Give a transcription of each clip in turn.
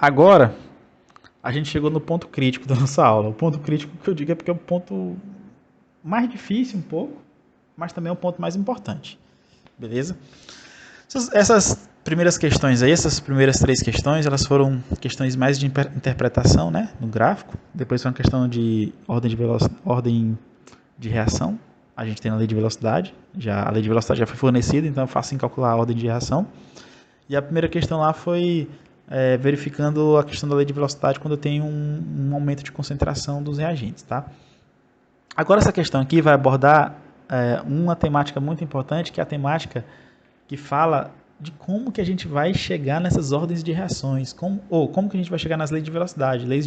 Agora, a gente chegou no ponto crítico da nossa aula. O ponto crítico que eu digo é porque é o ponto mais difícil um pouco, mas também é o ponto mais importante. Beleza? Essas primeiras questões aí, essas primeiras 3 questões, elas foram questões mais de interpretação, né, no gráfico. Depois foi uma questão de ordem de reação. A gente tem a lei de velocidade, a lei de velocidade já foi fornecida, então é fácil em calcular a ordem de reação. E a primeira questão lá foi verificando a questão da lei de velocidade quando eu tenho um aumento de concentração dos reagentes, tá? Agora essa questão aqui vai abordar uma temática muito importante, que é a temática que fala de como que a gente vai chegar nessas ordens de reações, como que a gente vai chegar nas leis de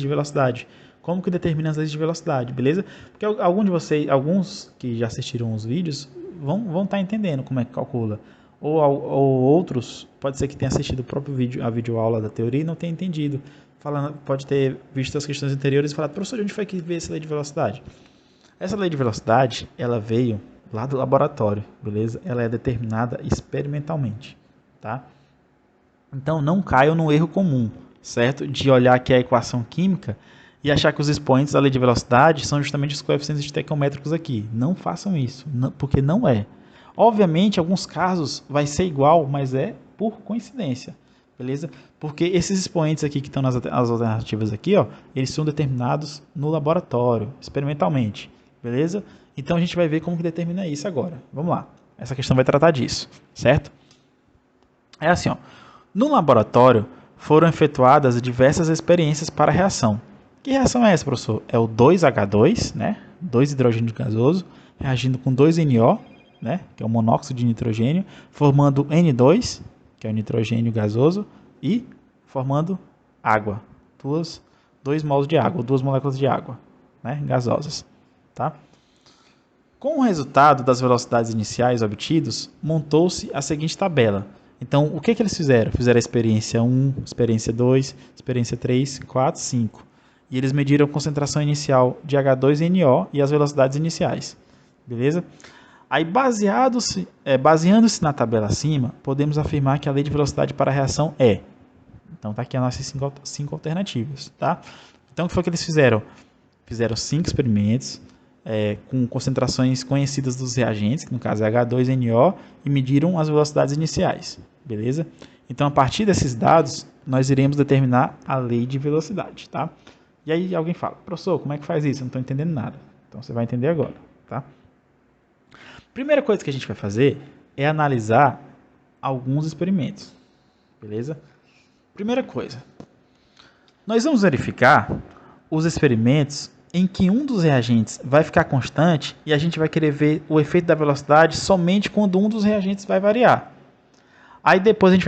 velocidade, como que determina as leis de velocidade, beleza? Porque alguns que já assistiram os vídeos, vão estar entendendo como é que calcula. Ou outros, pode ser que tenha assistido o próprio vídeo, a videoaula da teoria e não tenha entendido. Pode ter visto as questões anteriores e falado, professor, de onde foi que veio essa lei de velocidade? Essa lei de velocidade, ela veio lá do laboratório, beleza? Ela é determinada experimentalmente, tá? Então não caiam no erro comum, certo? De olhar aqui a equação química e achar que os expoentes da lei de velocidade são justamente os coeficientes estequiométricos aqui. Não façam isso, porque não é. Obviamente, em alguns casos vai ser igual, mas é por coincidência, beleza? Porque esses expoentes aqui que estão nas alternativas aqui, ó, eles são determinados no laboratório, experimentalmente, beleza? Então a gente vai ver como que determina isso agora. Vamos lá. Essa questão vai tratar disso, certo? É assim, ó. No laboratório foram efetuadas diversas experiências para a reação. Que reação é essa, professor? É o 2H2, né? 2 hidrogênio gasoso, reagindo com 2NO, né? Que é o monóxido de nitrogênio, formando N2, que é o nitrogênio gasoso, e formando água. 2 mols de água, 2 moléculas de água, né? Gasosas, tá? Com o resultado das velocidades iniciais obtidos, montou-se a seguinte tabela. Então, o que eles fizeram? Fizeram a experiência 1, experiência 2, experiência 3, 4, 5. E eles mediram a concentração inicial de H2NO e as velocidades iniciais. Beleza? Aí, baseando-se na tabela acima, podemos afirmar que a lei de velocidade para a reação é. Então, está aqui as nossas 5 alternativas. Tá? Então, o que foi que eles fizeram? Fizeram 5 experimentos com concentrações conhecidas dos reagentes, que no caso é H2NO, e mediram as velocidades iniciais. Beleza? Então, a partir desses dados, nós iremos determinar a lei de velocidade. Tá? E aí alguém fala, professor, como é que faz isso? Eu não estou entendendo nada. Então, você vai entender agora. Tá? Primeira coisa que a gente vai fazer é analisar alguns experimentos. Beleza? Primeira coisa, nós vamos verificar os experimentos em que um dos reagentes vai ficar constante e a gente vai querer ver o efeito da velocidade somente quando um dos reagentes vai variar. Aí depois a gente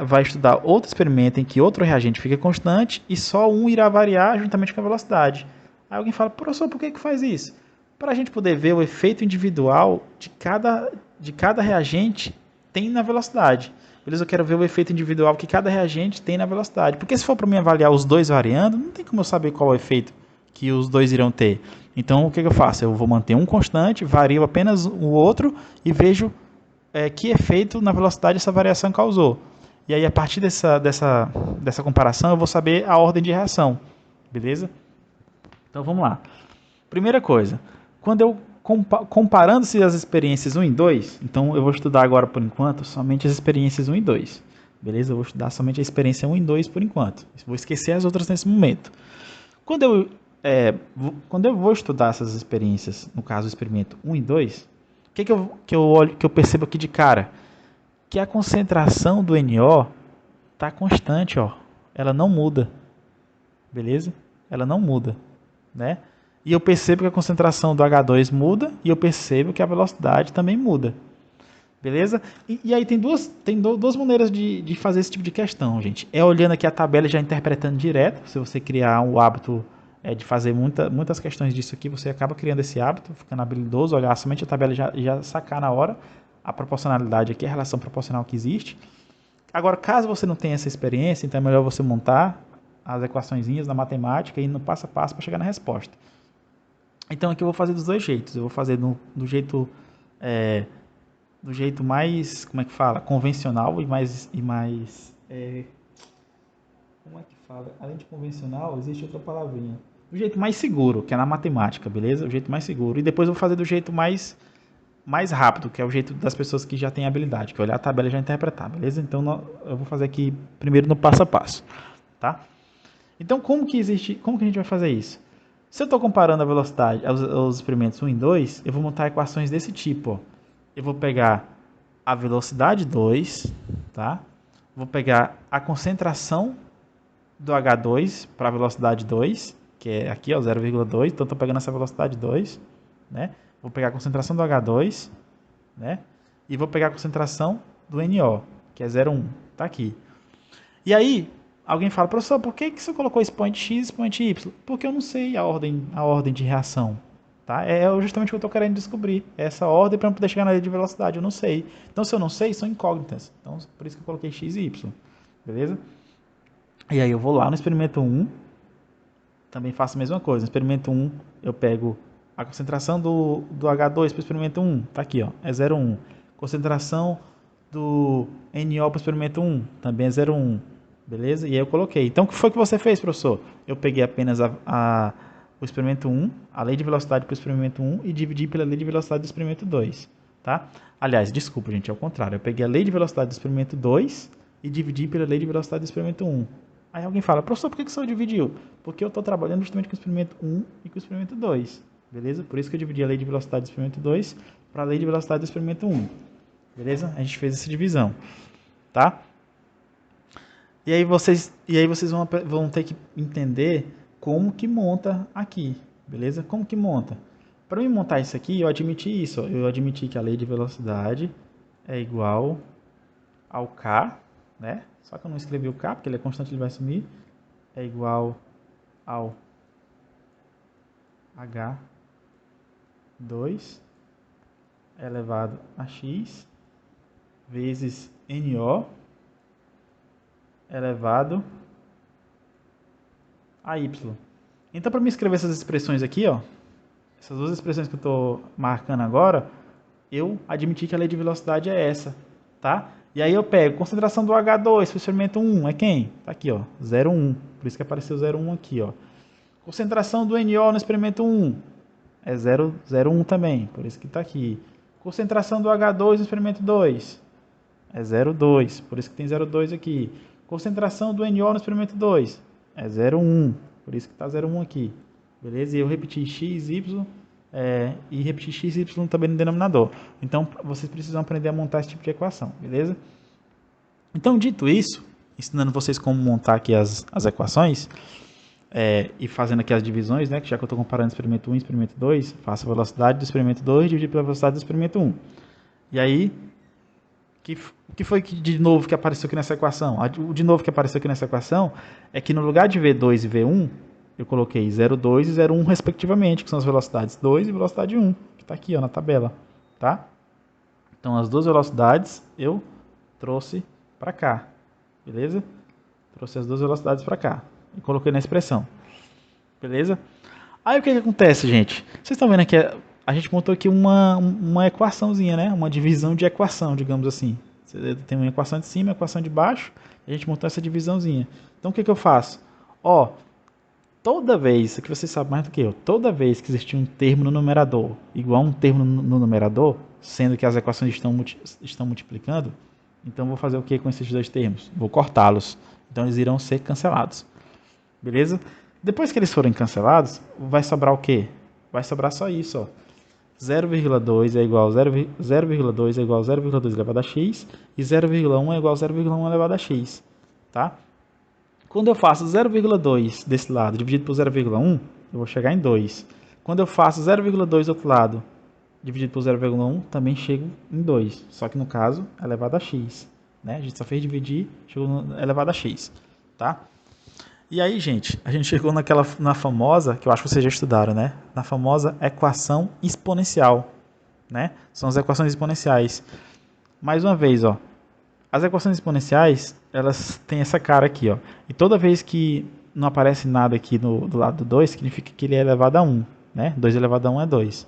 vai estudar outro experimento em que outro reagente fica constante e só um irá variar juntamente com a velocidade. Aí alguém fala, professor, por que faz isso? Para a gente poder ver o efeito individual de cada reagente tem na velocidade. Beleza? Eu quero ver o efeito individual que cada reagente tem na velocidade. Porque se for para mim avaliar os dois variando, não tem como eu saber qual é o efeito que os dois irão ter. Então, o que eu faço? Eu vou manter um constante, vario apenas o outro e vejo que efeito na velocidade essa variação causou. E aí, a partir dessa comparação, eu vou saber a ordem de reação. Beleza? Então, vamos lá. Primeira coisa, quando eu comparando-se as experiências 1 e 2, então eu vou estudar agora por enquanto somente as experiências 1 e 2. Beleza? Eu vou estudar somente a experiência 1 e 2 por enquanto. Vou esquecer as outras nesse momento. Quando eu vou estudar essas experiências, no caso o experimento 1 e 2, o que eu percebo aqui de cara? Que a concentração do NO está constante, ó. Ela não muda. Beleza? Ela não muda, né? E eu percebo que a concentração do H2 muda e eu percebo que a velocidade também muda. Beleza? E aí tem duas maneiras de fazer esse tipo de questão, gente. É olhando aqui a tabela e já interpretando direto. Se você criar um hábito de fazer muitas questões disso aqui, você acaba criando esse hábito, ficando habilidoso, olhar somente a tabela e já sacar na hora a proporcionalidade aqui, a relação proporcional que existe. Agora, caso você não tenha essa experiência, então é melhor você montar as equaçõezinhas na matemática e ir no passo a passo para chegar na resposta. Então aqui eu vou fazer dos dois jeitos. Eu vou fazer do jeito mais, como é que fala, convencional e mais que fala, além de convencional, existe outra palavrinha. O jeito mais seguro, que é na matemática, beleza? O jeito mais seguro. E depois eu vou fazer do jeito mais rápido, que é o jeito das pessoas que já têm habilidade, que é olhar a tabela e já interpretar, beleza? Então eu vou fazer aqui primeiro no passo a passo, tá? Então como que a gente vai fazer isso? Se eu estou comparando a velocidade, os experimentos 1 e 2, eu vou montar equações desse tipo, ó. Eu vou pegar a velocidade 2, tá? Vou pegar a concentração do H2 para a velocidade 2, que é aqui, ó, 0,2, então estou pegando essa velocidade 2, né? Vou pegar a concentração do H2, né? E vou pegar a concentração do NO, que é 0,1, tá aqui. E aí, alguém fala, professor, por que você colocou expoente X e expoente Y? Porque eu não sei a ordem de reação, tá? É justamente o que eu estou querendo descobrir, essa ordem para eu poder chegar na lei de velocidade, eu não sei. Então, se eu não sei, são incógnitas. Então, por isso que eu coloquei X e Y, beleza? E aí eu vou lá no experimento 1, também faço a mesma coisa. No experimento 1, eu pego a concentração do H2 para o experimento 1, tá aqui, ó, é 0,1. Concentração do NO para o experimento 1, também é 0,1, beleza? E aí eu coloquei. Então, o que foi que você fez, professor? Eu peguei apenas o experimento 1, a lei de velocidade para o experimento 1 e dividi pela lei de velocidade do experimento 2, tá? Aliás, desculpa, gente, é o contrário. Eu peguei a lei de velocidade do experimento 2 e dividi pela lei de velocidade do experimento 1. Aí alguém fala, professor, por que você dividiu? Porque eu estou trabalhando justamente com o experimento 1 e com o experimento 2, beleza? Por isso que eu dividi a lei de velocidade do experimento 2 para a lei de velocidade do experimento 1, beleza? A gente fez essa divisão, tá? E aí vocês vão ter que entender como que monta aqui, beleza? Como que monta? Para mim montar isso aqui, eu admiti isso, ó. Eu admiti que a lei de velocidade é igual ao K, né? Só que eu não escrevi o K, porque ele é constante, ele vai sumir. É igual ao H2 elevado a X vezes NO elevado a Y. Então, para me escrever essas expressões aqui, ó, essas duas expressões que eu estou marcando agora, eu admiti que a lei de velocidade é essa, tá? E aí eu pego concentração do H2 para o experimento 1, é quem? Tá aqui, ó, 0,1. Por isso que apareceu 0,1 aqui, ó. Concentração do NO no experimento 1 é 0,01 também, por isso que está aqui. Concentração do H2 no experimento 2 é 0,2, por isso que tem 0,2 aqui. Concentração do NO no experimento 2 é 0,1, por isso que está 0,1 aqui. Beleza? E eu repeti x, y e repetir x e y também no denominador. Então, vocês precisam aprender a montar esse tipo de equação, beleza? Então, dito isso, ensinando vocês como montar aqui as equações, e fazendo aqui as divisões, né, que já que eu estou comparando experimento 1 e experimento 2, faço a velocidade do experimento 2 dividido pela velocidade do experimento 1. E aí, o que foi de novo que apareceu aqui nessa equação? O de novo que apareceu aqui nessa equação é que no lugar de V2 e V1, eu coloquei 0,2 e 0,1 respectivamente, que são as velocidades 2 e velocidade 1, que está aqui ó, na tabela, tá? Então, as duas velocidades eu trouxe para cá, beleza? Trouxe as duas velocidades para cá e coloquei na expressão, beleza? Aí o que acontece, gente? Vocês estão vendo aqui, a gente montou aqui uma equaçãozinha, né? Uma divisão de equação, digamos assim. Você tem uma equação de cima, uma equação de baixo, e a gente montou essa divisãozinha. Então o que eu faço? Ó, toda vez, isso aqui você sabe mais do que eu, toda vez que existir um termo no numerador igual a um termo no numerador, sendo que as equações estão multiplicando, então vou fazer o que com esses dois termos? Vou cortá-los. Então eles irão ser cancelados. Beleza? Depois que eles forem cancelados, vai sobrar o quê? Vai sobrar só isso, ó. 0,2 é igual a 0,2 é igual a 0,2 elevado a x e 0,1 é igual a 0,1 elevado a x, tá? Quando eu faço 0,2 desse lado dividido por 0,1, eu vou chegar em 2. Quando eu faço 0,2 do outro lado dividido por 0,1, também chego em 2. Só que no caso, é elevado a x, né? A gente só fez dividir, chegou no elevado a x, tá? E aí, gente, a gente chegou na famosa, que eu acho que vocês já estudaram, né? Na famosa equação exponencial, né? São as equações exponenciais. Mais uma vez, ó. As equações exponenciais, elas têm essa cara aqui, ó. E toda vez que não aparece nada aqui do lado do 2, significa que ele é elevado a 1, né? 2 elevado a 1 é 2,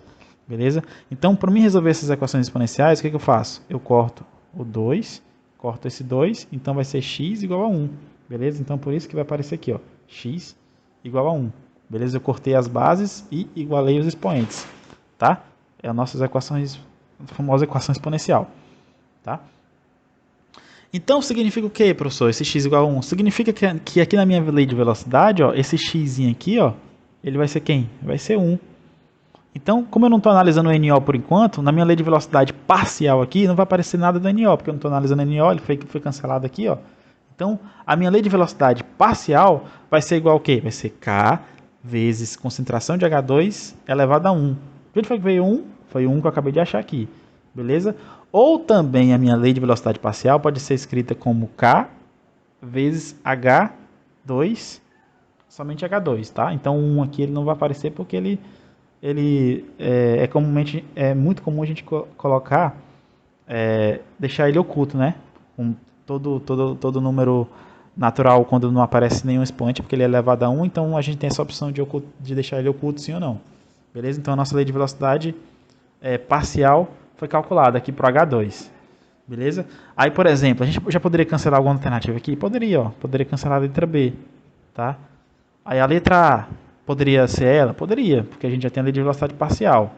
beleza? Então, para mim resolver essas equações exponenciais, o que eu faço? Eu corto o 2, corto esse 2, então vai ser x igual a 1. beleza? Então, por isso que vai aparecer aqui, ó, x igual a 1, beleza? Eu cortei as bases e igualei os expoentes, tá? É as nossas equações, a famosa equação exponencial, tá? Então, significa o que, professor? Esse x igual a 1? Significa que aqui na minha lei de velocidade, ó, esse x aqui, ó, ele vai ser quem? Vai ser 1. Então, como eu não estou analisando o NO por enquanto, na minha lei de velocidade parcial aqui, não vai aparecer nada do NO, porque eu não estou analisando o NO, ele foi cancelado aqui, ó. Então, a minha lei de velocidade parcial vai ser igual ao quê? Vai ser K vezes concentração de H2 elevado a 1. De onde foi que veio 1? Foi o 1 que eu acabei de achar aqui, beleza? Ou também a minha lei de velocidade parcial pode ser escrita como K vezes H2, somente H2, tá? Então, o 1 aqui ele não vai aparecer porque ele é muito comum a gente colocar, deixar ele oculto, né? Com todo número natural, quando não aparece nenhum expoente, porque ele é elevado a 1, então a gente tem essa opção de deixar ele oculto, sim ou não. Beleza? Então a nossa lei de velocidade parcial foi calculada aqui para o H2. Beleza? Aí, por exemplo, a gente já poderia cancelar alguma alternativa aqui? Poderia, ó. Poderia cancelar a letra B, tá? Aí a letra A poderia ser ela? Poderia, porque a gente já tem a lei de velocidade parcial.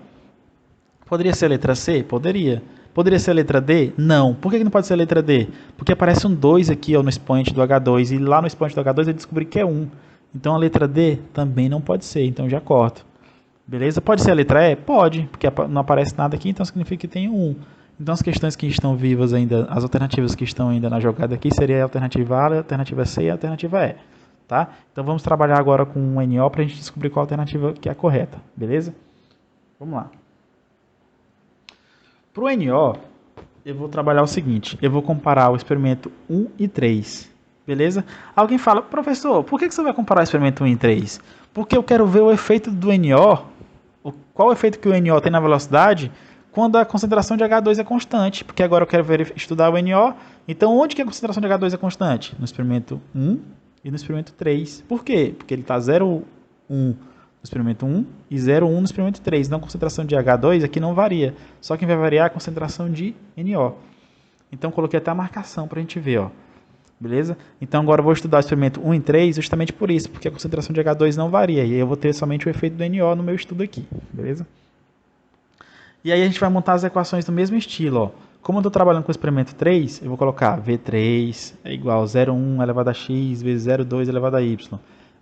Poderia ser a letra C? Poderia. Poderia ser a letra D? Não. Por que não pode ser a letra D? Porque aparece um 2 aqui, ó, no expoente do H2, e lá no expoente do H2 eu descobri que é 1. Então a letra D também não pode ser, então já corto. Beleza? Pode ser a letra E? Pode, porque não aparece nada aqui, então significa que tem 1. Então as questões que estão vivas ainda, as alternativas que estão ainda na jogada aqui, seria a alternativa A, a alternativa C e a alternativa E. Tá? Então vamos trabalhar agora com o NO para a gente descobrir qual alternativa que é a correta, beleza? Vamos lá. Para o NO, eu vou trabalhar o seguinte, eu vou comparar o experimento 1 e 3, beleza? Alguém fala, professor, por que você vai comparar o experimento 1 e 3? Porque eu quero ver o efeito do NO, qual o efeito que o NO tem na velocidade quando a concentração de H2 é constante, porque agora eu quero estudar o NO, então onde que a concentração de H2 é constante? No experimento 1 e no experimento 3. Por quê? Porque ele está 0,1 no experimento 1 e 0,1 no experimento 3. Então a concentração de H2 aqui não varia. Só quem vai variar é a concentração de NO. Então coloquei até a marcação para a gente ver, ó. Beleza? Então agora eu vou estudar o experimento 1 e 3 justamente por isso, porque a concentração de H2 não varia. E aí eu vou ter somente o efeito do NO no meu estudo aqui. Beleza? E aí a gente vai montar as equações do mesmo estilo, ó. Como eu estou trabalhando com o experimento 3, eu vou colocar V3 é igual a 0,1 elevado a x vezes 0,2 elevado a y.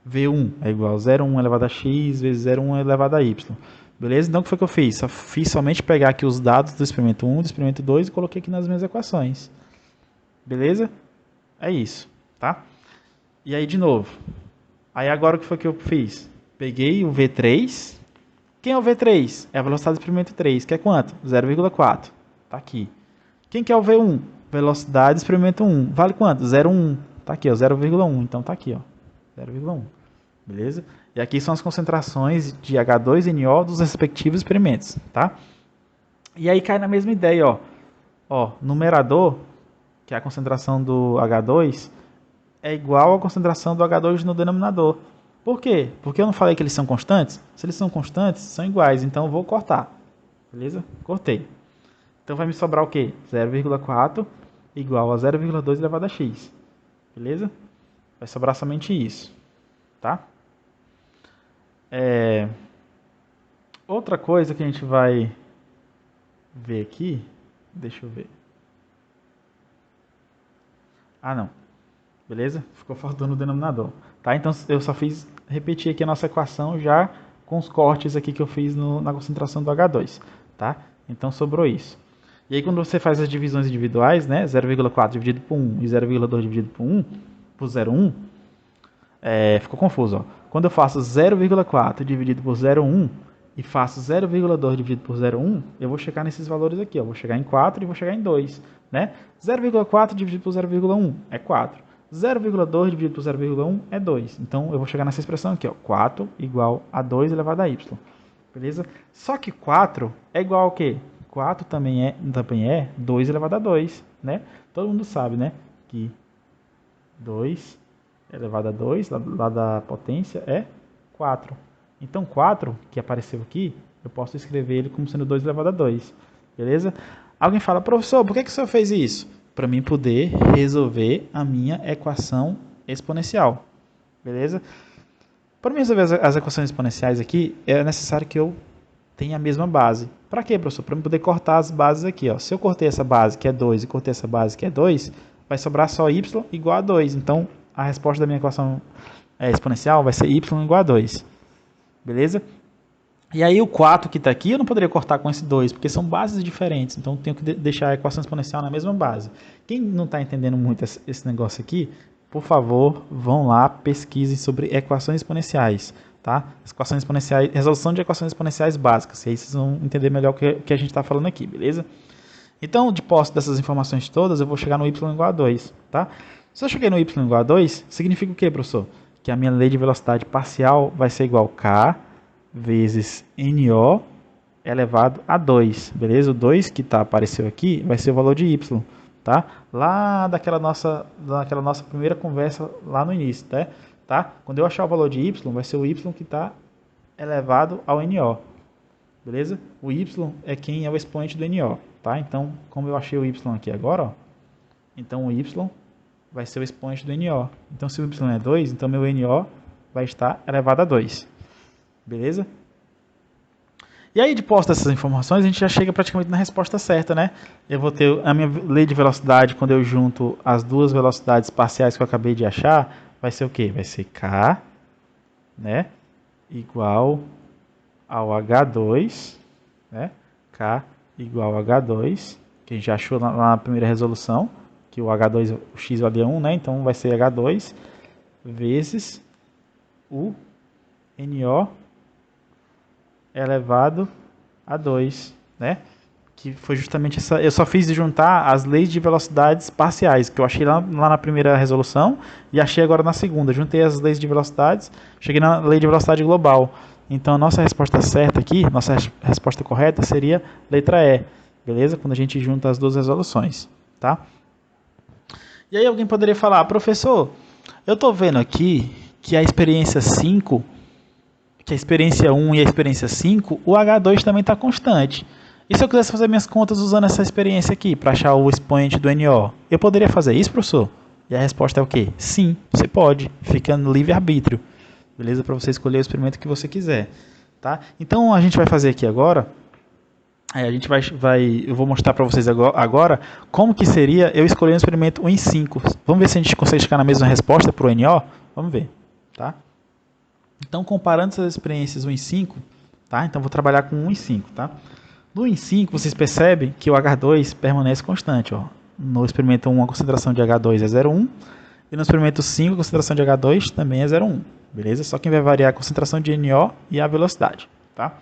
V1 é igual a 0,1 elevado a x vezes 0,1 elevado a y. Beleza? Então o que foi que eu fiz? Só fiz somente pegar aqui os dados do experimento 1 e do experimento 2 e coloquei aqui nas minhas equações. Beleza? É isso, tá? E aí de novo. Aí agora o que foi que eu fiz? Peguei o V3. Quem é o V3? É a velocidade do experimento 3, que é quanto? 0,4. Tá aqui. Quem que é o V1? Velocidade do experimento 1. Vale quanto? 0,1. Tá aqui, ó, 0,1. Então tá aqui, ó, 0,1. Beleza? E aqui são as concentrações de H2NO dos respectivos experimentos, tá? E aí cai na mesma ideia, ó. Ó, numerador, que é a concentração do H2, é igual à concentração do H2 no denominador. Por quê? Porque eu não falei que eles são constantes? Se eles são constantes, são iguais, então eu vou cortar. Beleza? Cortei. Então vai me sobrar o quê? 0,4 igual a 0,2 elevado a x. Beleza? Vai sobrar somente isso. Tá? Outra coisa que a gente vai ver aqui. Deixa eu ver. Ah, não. Beleza? Ficou faltando o denominador. Tá? Então eu só fiz repetir aqui a nossa equação já com os cortes aqui que eu fiz na concentração do H2. Tá? Então sobrou isso. E aí quando você faz as divisões individuais, né, 0,4 dividido por 1 e 0,2 dividido por 1, por 0,1, ficou confuso. Ó. Quando eu faço 0,4 dividido por 0,1 e faço 0,2 dividido por 0,1, eu vou chegar nesses valores aqui. Ó. Vou chegar em 4 e vou chegar em 2. Né? 0,4 dividido por 0,1 é 4. 0,2 dividido por 0,1 é 2. Então eu vou chegar nessa expressão aqui. Ó, 4 igual a 2 elevado a y. Beleza? Só que 4 é igual ao quê? 4 também é 2 elevado a 2, né? Todo mundo sabe, né? Que 2 elevado a 2, lá da potência, é 4. Então 4, que apareceu aqui, eu posso escrever ele como sendo 2 elevado a 2. Beleza? Alguém fala, professor, por que o senhor fez isso? Para mim poder resolver a minha equação exponencial. Beleza? Para mim resolver as equações exponenciais aqui, é necessário que eu tenha a mesma base. Para quê, professor? Para eu poder cortar as bases aqui. Ó. Se eu cortei essa base que é 2 e cortei essa base que é 2, vai sobrar só y igual a 2. Então, a resposta da minha equação exponencial vai ser y igual a 2. Beleza? E aí o 4 que está aqui, eu não poderia cortar com esse 2, porque são bases diferentes. Então, eu tenho que deixar a equação exponencial na mesma base. Quem não está entendendo muito esse negócio aqui, por favor, vão lá, pesquisem sobre equações exponenciais. Tá? As equações exponenciais, resolução de equações exponenciais básicas. E aí vocês vão entender melhor o que a gente está falando aqui, beleza? Então, de posse dessas informações todas, eu vou chegar no y igual a 2. Tá? Se eu cheguei no y igual a 2, significa o que, professor? Que a minha lei de velocidade parcial vai ser igual a k vezes NO elevado a 2, beleza? O 2 que apareceu aqui vai ser o valor de y, tá? Lá daquela nossa primeira conversa lá no início, tá? Quando eu achar o valor de y, vai ser o y que está elevado ao NO, beleza? O y é quem é o expoente do NO, tá? Então, como eu achei o y aqui agora, ó, então o y vai ser o expoente do NO. Então, se o y é 2, então meu NO vai estar elevado a 2. Beleza? E aí, de posse dessas informações, a gente já chega praticamente na resposta certa, né? Eu vou ter a minha lei de velocidade, quando eu junto as duas velocidades parciais que eu acabei de achar, vai ser o quê? Vai ser K, né? Igual ao H2, né? K igual ao H2, que a gente já achou lá na primeira resolução, que o H2, o X valia 1, né? Então vai ser H2 vezes o NO elevado a 2, né? Que foi justamente essa. Eu só fiz de juntar as leis de velocidades parciais, que eu achei lá na primeira resolução e achei agora na segunda. Juntei as leis de velocidades, cheguei na lei de velocidade global. Então, a nossa resposta certa aqui, nossa resposta correta seria letra E, beleza? Quando a gente junta as duas resoluções, tá? E aí alguém poderia falar, professor, eu estou vendo aqui que a experiência 5, que a experiência 1 e a experiência 5, o H2 também está constante. E se eu quisesse fazer minhas contas usando essa experiência aqui, para achar o expoente do NO, eu poderia fazer isso, professor? E a resposta é o quê? Sim, você pode. Fica no livre-arbítrio. Beleza? Para você escolher o experimento que você quiser. Tá? Então, a gente vai fazer aqui agora, eu vou mostrar para vocês agora como que seria eu escolher um experimento 1 em 5. Vamos ver se a gente consegue chegar na mesma resposta para o NO? Vamos ver. Tá? Então, comparando essas experiências 1 em 5, tá? Então, vou trabalhar com 1 em 5, tá? No 1 em 5, vocês percebem que o H2 permanece constante, ó. No experimento 1, a concentração de H2 é 0,1, e no experimento 5, a concentração de H2 também é 0,1, beleza? Só quem vai variar é a concentração de NO e a velocidade, tá?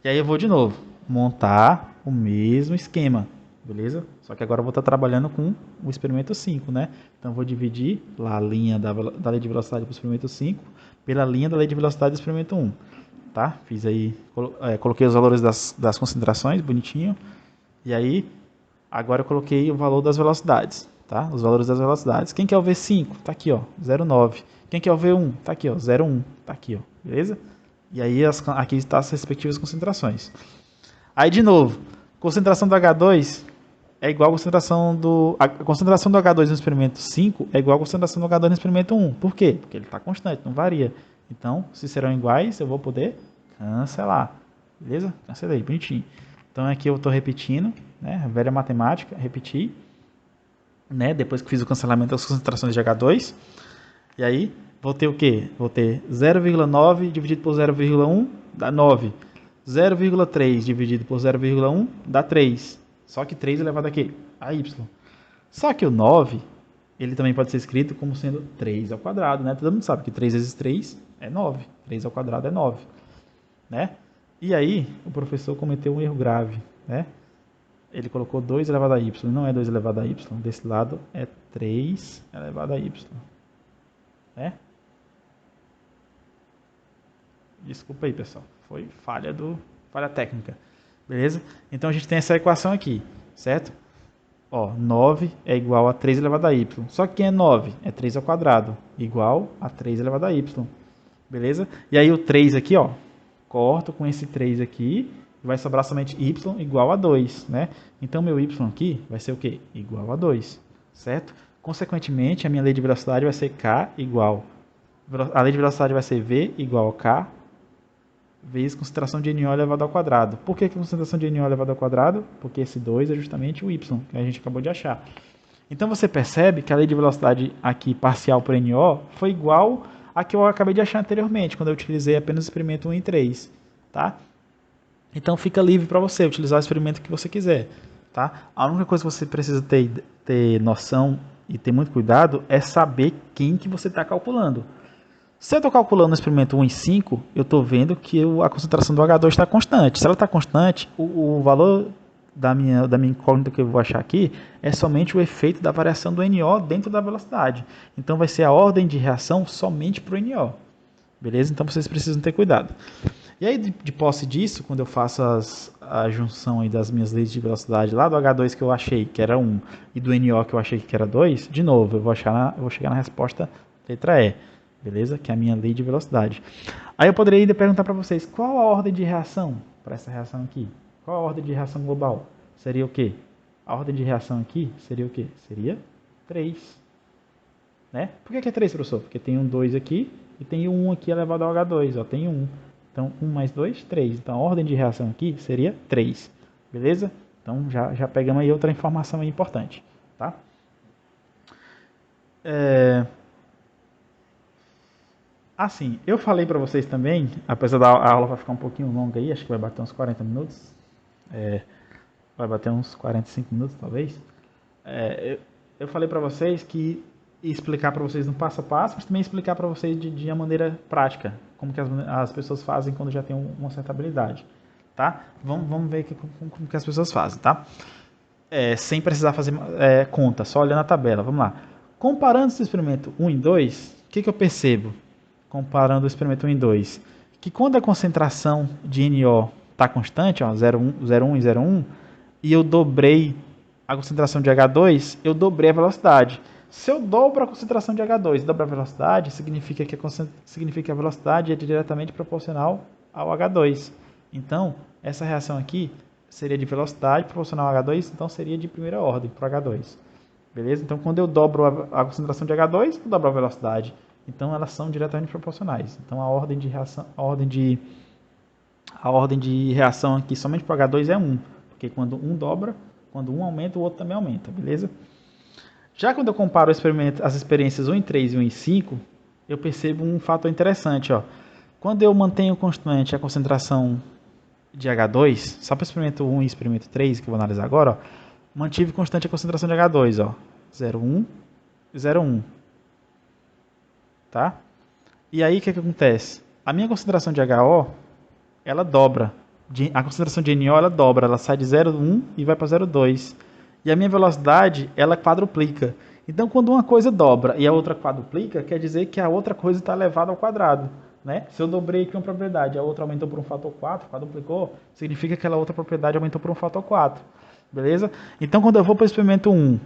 E aí eu vou de novo montar o mesmo esquema, beleza? Só que agora eu vou estar trabalhando com o experimento 5, né? Então, eu vou dividir lá a linha da lei de velocidade para o experimento 5 pela linha da lei de velocidade do experimento 1. Tá? Fiz aí, coloquei os valores das concentrações, bonitinho. E aí, agora eu coloquei o valor das velocidades, tá? Os valores das velocidades. Quem quer o V5? Tá aqui, ó, 0,9. Quem quer o V1? Tá aqui, ó, 0,1. Tá aqui, ó, beleza? E aí, aqui estão as respectivas concentrações. Aí, de novo, concentração do H2 é igual a concentração do... A concentração do H2 no experimento 5 é igual a concentração do H2 no experimento 1. Por quê? Porque ele está constante, não varia. Então, se serão iguais, eu vou poder cancelar. Beleza? Cancelei, bonitinho. Então, aqui eu estou repetindo, né? Velha matemática, repetir. Né? Depois que fiz o cancelamento das concentrações de H2. E aí, vou ter o quê? Vou ter 0,9 dividido por 0,1 dá 9. 0,3 dividido por 0,1 dá 3. Só que 3 elevado a quê? A y. Só que o 9, ele também pode ser escrito como sendo 3 ao quadrado, né? Todo mundo sabe que 3 vezes 3 é 9. 3 ao quadrado é 9. Né? E aí, o professor cometeu um erro grave, né? Ele colocou 2 elevado a y, não é 2 elevado a y, desse lado é 3 elevado a y. Né? Desculpa aí, pessoal, foi falha técnica. Beleza? Então, a gente tem essa equação aqui, certo? Ó, 9 é igual a 3 elevado a y. Só que quem é 9? É 3 ao quadrado, igual a 3 elevado a y. Beleza? E aí o 3 aqui, ó, corto com esse 3 aqui, vai sobrar somente y igual a 2, né? Então, meu y aqui vai ser o quê? Igual a 2, certo? Consequentemente, a minha lei de velocidade vai ser K igual... A lei de velocidade vai ser V igual a K vezes concentração de NO elevado ao quadrado. Por que concentração de NO elevado ao quadrado? Porque esse 2 é justamente o Y, que a gente acabou de achar. Então você percebe que a lei de velocidade aqui parcial por NO foi igual a que eu acabei de achar anteriormente, quando eu utilizei apenas o experimento 1 e 3. Tá? Então fica livre para você utilizar o experimento que você quiser. Tá? A única coisa que você precisa ter noção e ter muito cuidado é saber quem que você está calculando. Se eu estou calculando no experimento 1 e 5, eu estou vendo que a concentração do H2 está constante. Se ela está constante, o valor da minha incógnita que eu vou achar aqui é somente o efeito da variação do NO dentro da velocidade. Então vai ser a ordem de reação somente para o NO. Beleza? Então vocês precisam ter cuidado. E aí, de posse disso, quando eu faço a junção aí das minhas leis de velocidade lá do H2 que eu achei que era 1 e do NO que eu achei que era 2, de novo, eu vou chegar na resposta letra E. Beleza? Que é a minha lei de velocidade. Aí eu poderia ainda perguntar para vocês, qual a ordem de reação para essa reação aqui? Qual a ordem de reação global? Seria o quê? A ordem de reação aqui seria o quê? Seria 3. Né? Por que é 3, professor? Porque tem um 2 aqui e tem um 1 aqui elevado ao H2. Ó, tem 1. Então, 1 mais 2, 3. Então, a ordem de reação aqui seria 3. Beleza? Então, já pegamos aí outra informação aí importante. Tá? Assim, eu falei para vocês também, apesar da aula vai ficar um pouquinho longa aí, acho que vai bater uns 40 minutos, vai bater uns 45 minutos talvez. Eu falei para vocês que ia explicar para vocês no passo a passo, mas também explicar para vocês de uma maneira prática, como que as pessoas fazem quando já tem uma certa habilidade, tá? Vamos ver como que as pessoas fazem, tá? Sem precisar fazer conta, só olhando a tabela, vamos lá. Comparando esse experimento 1 e 2, o que eu percebo? Comparando o experimento 1 e 2, que quando a concentração de NO está constante, ó, 0,1 e 0,1, e eu dobrei a concentração de H2, eu dobrei a velocidade. Se eu dobro a concentração de H2 e dobro a velocidade, significa que a velocidade é diretamente proporcional ao H2. Então, essa reação aqui seria de velocidade proporcional ao H2, então seria de primeira ordem para o H2. Beleza? Então, quando eu dobro a concentração de H2, eu dobro a velocidade. Então elas são diretamente proporcionais. Então a ordem de reação aqui somente para o H2 é 1, porque quando um dobra, quando um aumenta, o outro também aumenta, beleza? Já quando eu comparo as experiências 1 em 3 e 1 em 5, eu percebo um fator interessante, ó. Quando eu mantenho constante a concentração de H2, só para o experimento 1 e experimento 3, que eu vou analisar agora, ó, mantive constante a concentração de H2, ó, 0,1 e 0,1. Tá? E aí o que acontece? A minha concentração de HO, ela dobra. A concentração de NO, ela dobra. Ela sai de 0,1 e vai para 0,2. E a minha velocidade, ela quadruplica. Então, quando uma coisa dobra e a outra quadruplica, quer dizer que a outra coisa está elevada ao quadrado. Né? Se eu dobrei aqui uma propriedade e a outra aumentou por um fator 4, quadruplicou, significa que aquela outra propriedade aumentou por um fator 4. Beleza? Então, quando eu vou para o experimento 1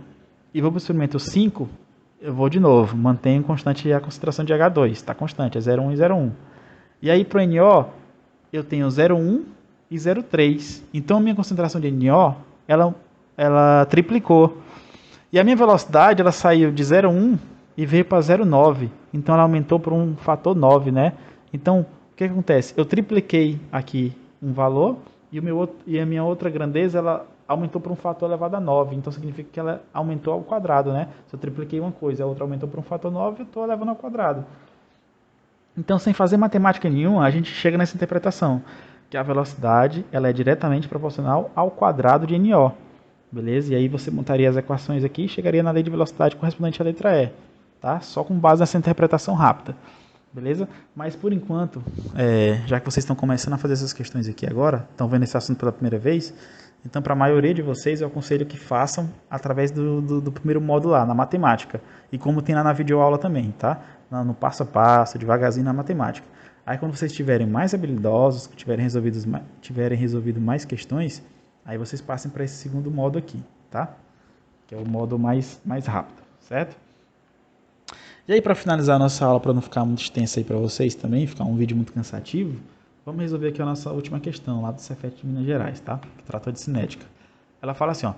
e vou para o experimento 5, eu vou de novo, mantenho constante a concentração de H2, está constante, é 0,1 e 0,1. E aí para o NO, eu tenho 0,1 e 0,3. Então a minha concentração de NO, ela triplicou. E a minha velocidade, ela saiu de 0,1 e veio para 0,9. Então ela aumentou por um fator 9, né? Então, o que acontece? Eu tripliquei aqui um valor e a minha outra grandeza, ela aumentou por um fator elevado a 9, então significa que ela aumentou ao quadrado, né? Se eu tripliquei uma coisa e a outra aumentou por um fator 9, eu estou elevando ao quadrado. Então, sem fazer matemática nenhuma, a gente chega nessa interpretação, que a velocidade ela é diretamente proporcional ao quadrado de NO, beleza? E aí você montaria as equações aqui e chegaria na lei de velocidade correspondente à letra E, tá? Só com base nessa interpretação rápida, beleza? Mas por enquanto, já que vocês estão começando a fazer essas questões aqui agora, estão vendo esse assunto pela primeira vez, então, para a maioria de vocês, eu aconselho que façam através do primeiro módulo lá, na matemática. E como tem lá na videoaula também, tá? No passo a passo, devagarzinho na matemática. Aí, quando vocês estiverem mais habilidosos, que tiverem resolvido mais questões, aí vocês passem para esse segundo modo aqui, tá? Que é o modo mais rápido, certo? E aí, para finalizar a nossa aula, para não ficar muito extensa aí para vocês também, ficar um vídeo muito cansativo, vamos resolver aqui a nossa última questão, lá do Cefet de Minas Gerais, tá? Que trata de cinética. Ela fala assim, ó.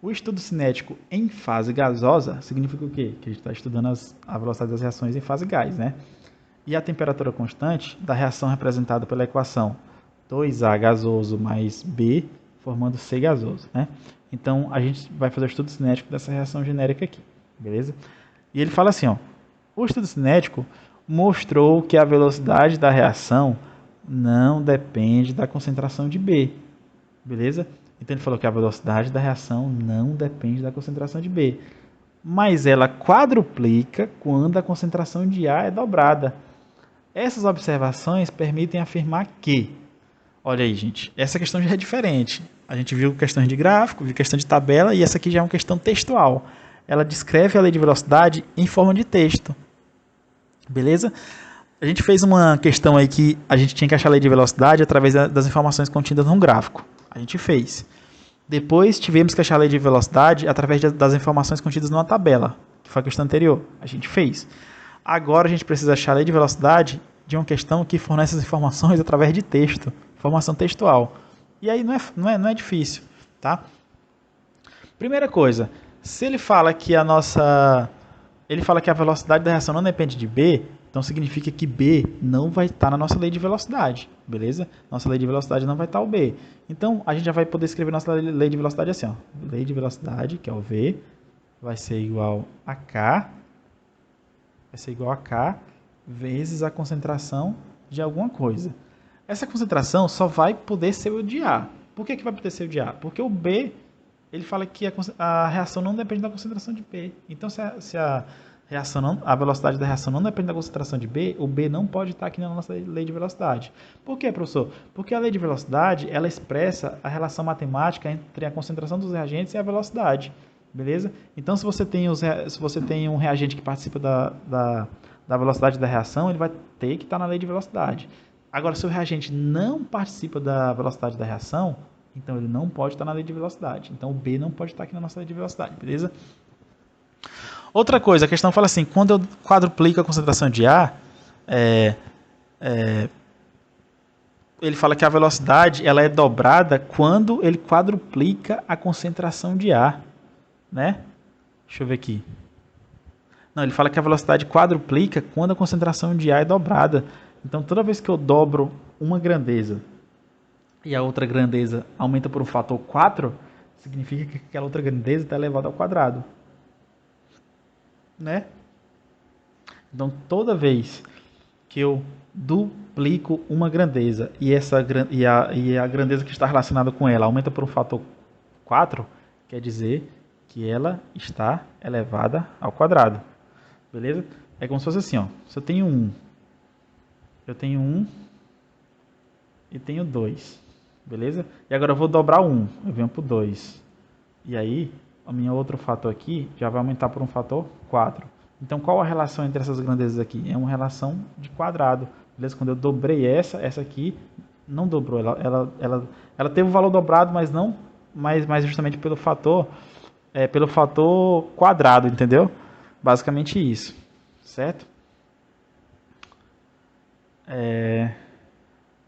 O estudo cinético em fase gasosa significa o quê? Que a gente está estudando a velocidade das reações em fase gás, né? E a temperatura constante da reação representada pela equação 2A gasoso mais B, formando C gasoso, né? Então, a gente vai fazer o estudo cinético dessa reação genérica aqui, beleza? E ele fala assim, ó, o estudo cinético mostrou que a velocidade da reação não depende da concentração de B, beleza? Então ele falou que a velocidade da reação não depende da concentração de B, mas ela quadruplica quando a concentração de A é dobrada. Essas observações permitem afirmar que, olha aí, gente, essa questão já é diferente. A gente viu questões de gráfico, viu questão de tabela, e essa aqui já é uma questão textual. Ela descreve a lei de velocidade em forma de texto. Beleza? A gente fez uma questão aí que a gente tinha que achar a lei de velocidade através das informações contidas num gráfico. A gente fez. Depois tivemos que achar a lei de velocidade através das informações contidas numa tabela, que foi a questão anterior. A gente fez. Agora a gente precisa achar a lei de velocidade de uma questão que fornece as informações através de texto, informação textual. E aí não é difícil, tá? Primeira coisa, se ele fala que a velocidade da reação não depende de B, então significa que B não vai estar na nossa lei de velocidade, beleza? Nossa lei de velocidade não vai estar o B. Então a gente já vai poder escrever nossa lei de velocidade assim, ó. Lei de velocidade, que é o V, vai ser igual a K, vezes a concentração de alguma coisa. Essa concentração só vai poder ser o de A. Por que vai poder ser o de A? Porque o B, ele fala que a reação não depende da concentração de B. Então, se a velocidade da reação não depende da concentração de B, o B não pode estar aqui na nossa lei de velocidade. Por quê, professor? Porque a lei de velocidade, ela expressa a relação matemática entre a concentração dos reagentes e a velocidade. Beleza? Então, se você tem um reagente que participa da velocidade da reação, ele vai ter que estar na lei de velocidade. Agora, se o reagente não participa da velocidade da reação, então ele não pode estar na lei de velocidade. Então, o B não pode estar aqui na nossa lei de velocidade, beleza? Outra coisa, a questão fala assim, quando eu quadruplico a concentração de A, ele fala que a velocidade ela é dobrada quando ele quadruplica a concentração de A, né? Deixa eu ver aqui. Não, ele fala que a velocidade quadruplica quando a concentração de A é dobrada. Então, toda vez que eu dobro uma grandeza e a outra grandeza aumenta por um fator 4, significa que aquela outra grandeza está elevada ao quadrado. Né? Então, toda vez que eu duplico uma grandeza e a grandeza que está relacionada com ela aumenta por um fator 4, quer dizer que ela está elevada ao quadrado. Beleza? É como se fosse assim, ó. Se eu tenho 1, e tenho 2. Beleza? E agora eu vou dobrar 1. Eu venho para o 2. E aí, o meu outro fator aqui já vai aumentar por um fator 4. Então, qual a relação entre essas grandezas aqui? É uma relação de quadrado. Beleza? Quando eu dobrei essa aqui não dobrou. Ela teve o valor dobrado, mas não mais justamente pelo fator quadrado, entendeu? Basicamente isso. Certo?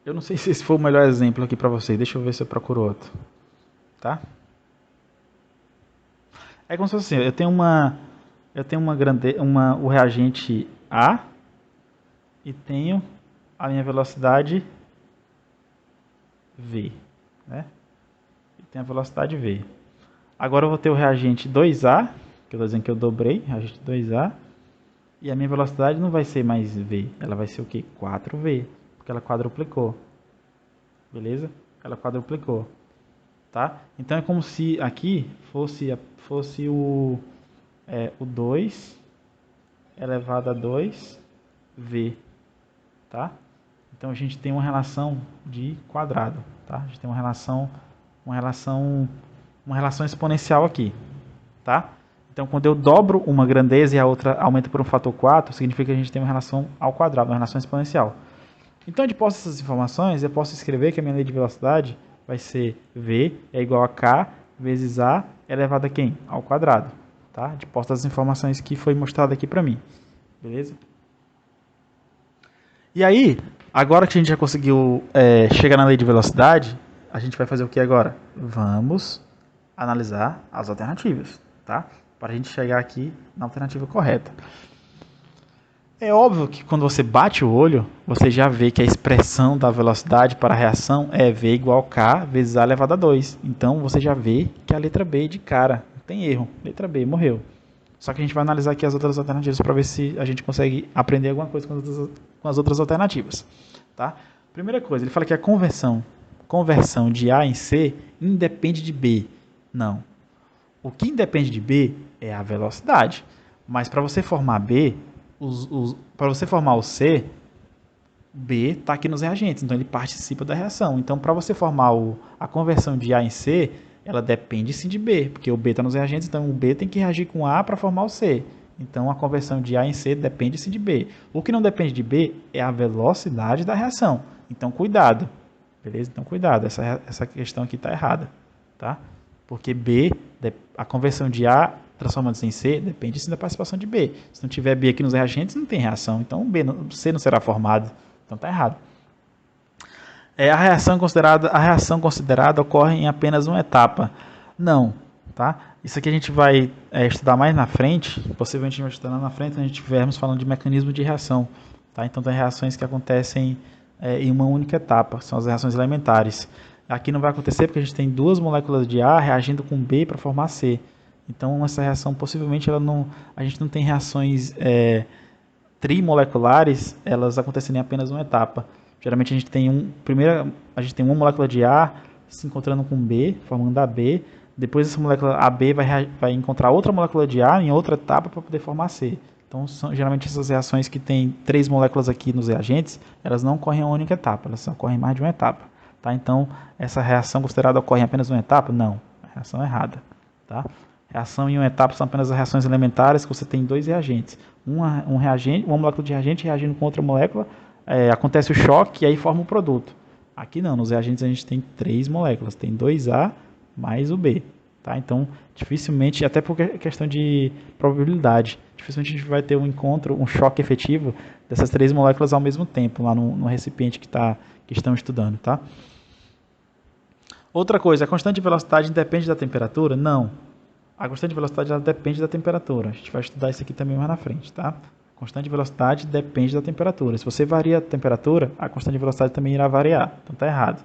Eu não sei se esse foi o melhor exemplo aqui para vocês. Deixa eu ver se eu procuro outro. Tá? É como se fosse assim, o reagente A e tenho a minha velocidade V, né? E tenho a velocidade V. Agora eu vou ter o reagente 2A, que eu estou dizendo que eu dobrei, reagente 2A, e a minha velocidade não vai ser mais V, ela vai ser o quê? 4V, porque ela quadruplicou. Beleza? Ela quadruplicou. Tá? Então é como se aqui fosse o 2 elevado a 2V. Tá? Então a gente tem uma relação de quadrado. Tá? A gente tem uma relação exponencial aqui. Tá? Então quando eu dobro uma grandeza e a outra aumenta por um fator 4, significa que a gente tem uma relação ao quadrado, uma relação exponencial. Então, de posse dessas informações, eu posso escrever que a minha lei de velocidade vai ser V é igual a K vezes A elevado a quem? Ao quadrado. Tá? De posse das informações que foi mostrado aqui para mim. Beleza? E aí, agora que a gente já conseguiu chegar na lei de velocidade, a gente vai fazer o que agora? Vamos analisar as alternativas, tá? Para a gente chegar aqui na alternativa correta. É óbvio que quando você bate o olho, você já vê que a expressão da velocidade para a reação é V igual K vezes A elevado a 2. Então você já vê que a letra B de cara, não tem erro, letra B, morreu. Só que a gente vai analisar aqui as outras alternativas para ver se a gente consegue aprender alguma coisa com as outras alternativas. Tá? Primeira coisa, ele fala que a conversão de A em C independe de B. Não. O que independe de B é a velocidade. Mas para você formar B, para você formar o C, B está aqui nos reagentes, então ele participa da reação. Então, para você formar a conversão de A em C, ela depende sim de B, porque o B está nos reagentes, então o B tem que reagir com A para formar o C. Então, a conversão de A em C depende sim de B. O que não depende de B é a velocidade da reação. Então, cuidado. Beleza? Então, cuidado. Essa questão aqui está errada. Tá? Porque B, a conversão de A transformando-se em C, depende sim da participação de B. Se não tiver B aqui nos reagentes, não tem reação. Então, C não será formado. Então, está errado. A reação considerada ocorre em apenas uma etapa. Não. Tá? Isso aqui a gente vai estudar mais na frente. Possivelmente a gente vai estudar na frente quando a gente estivermos falando de mecanismo de reação. Tá? Então, tem reações que acontecem em uma única etapa. São as reações elementares. Aqui não vai acontecer porque a gente tem duas moléculas de A reagindo com B para formar C. Então, essa reação, possivelmente, a gente não tem reações trimoleculares, elas acontecem em apenas uma etapa. Geralmente, a gente tem uma molécula de A se encontrando com B, formando AB. Depois, essa molécula AB vai encontrar outra molécula de A em outra etapa para poder formar C. Então, geralmente, essas reações que têm 3 moléculas aqui nos reagentes, elas não ocorrem em uma única etapa, elas ocorrem em mais de uma etapa. Tá? Então, essa reação considerada ocorre em apenas uma etapa? Não, a reação é errada. Tá? Reação em uma etapa são apenas as reações elementares que você tem 2 reagentes. Uma molécula de reagente reagindo com outra molécula, acontece o choque e aí forma o produto. Aqui não, nos reagentes a gente tem 3 moléculas, tem 2A mais o B. Tá? Então, dificilmente, até por questão de probabilidade, dificilmente a gente vai ter um choque efetivo dessas 3 moléculas ao mesmo tempo, lá no recipiente que estão estudando. Tá? Outra coisa, a constante de velocidade independe da temperatura? Não. A constante de velocidade ela depende da temperatura. A gente vai estudar isso aqui também mais na frente, tá? A constante de velocidade depende da temperatura. Se você varia a temperatura, a constante de velocidade também irá variar. Então está errado.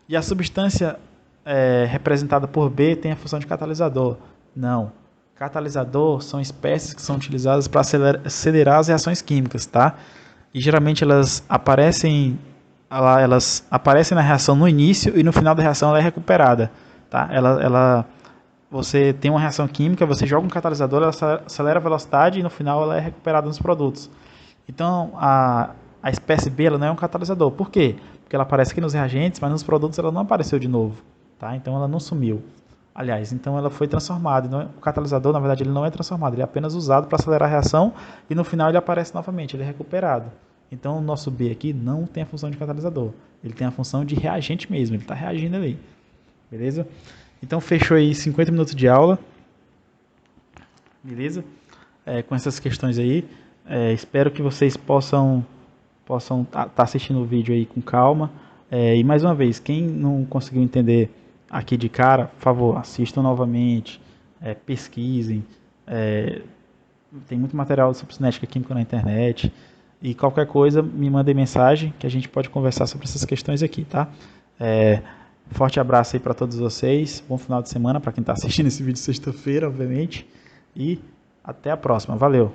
E a substância representada por B tem a função de catalisador? Não. Catalisador são espécies que são utilizadas para acelerar as reações químicas, tá? E geralmente elas aparecem na reação no início e no final da reação ela é recuperada, tá? Você tem uma reação química, você joga um catalisador, ela acelera a velocidade e no final ela é recuperada nos produtos. Então, a espécie B ela não é um catalisador. Por quê? Porque ela aparece aqui nos reagentes, mas nos produtos ela não apareceu de novo. Tá? Então, ela não sumiu. Aliás, então ela foi transformada. Então, o catalisador, na verdade, ele não é transformado. Ele é apenas usado para acelerar a reação e no final ele aparece novamente, ele é recuperado. Então, o nosso B aqui não tem a função de catalisador. Ele tem a função de reagente mesmo, ele está reagindo ali. Beleza? Então, fechou aí 50 minutos de aula. Beleza? Com essas questões aí. Espero que vocês possam tá assistindo o vídeo aí com calma. E mais uma vez, quem não conseguiu entender aqui de cara, por favor, assistam novamente, pesquisem. Tem muito material sobre cinética química na internet. E qualquer coisa, me mandem mensagem que a gente pode conversar sobre essas questões aqui, tá? Forte abraço aí para todos vocês. Bom final de semana para quem está assistindo esse vídeo sexta-feira, obviamente. E até a próxima. Valeu!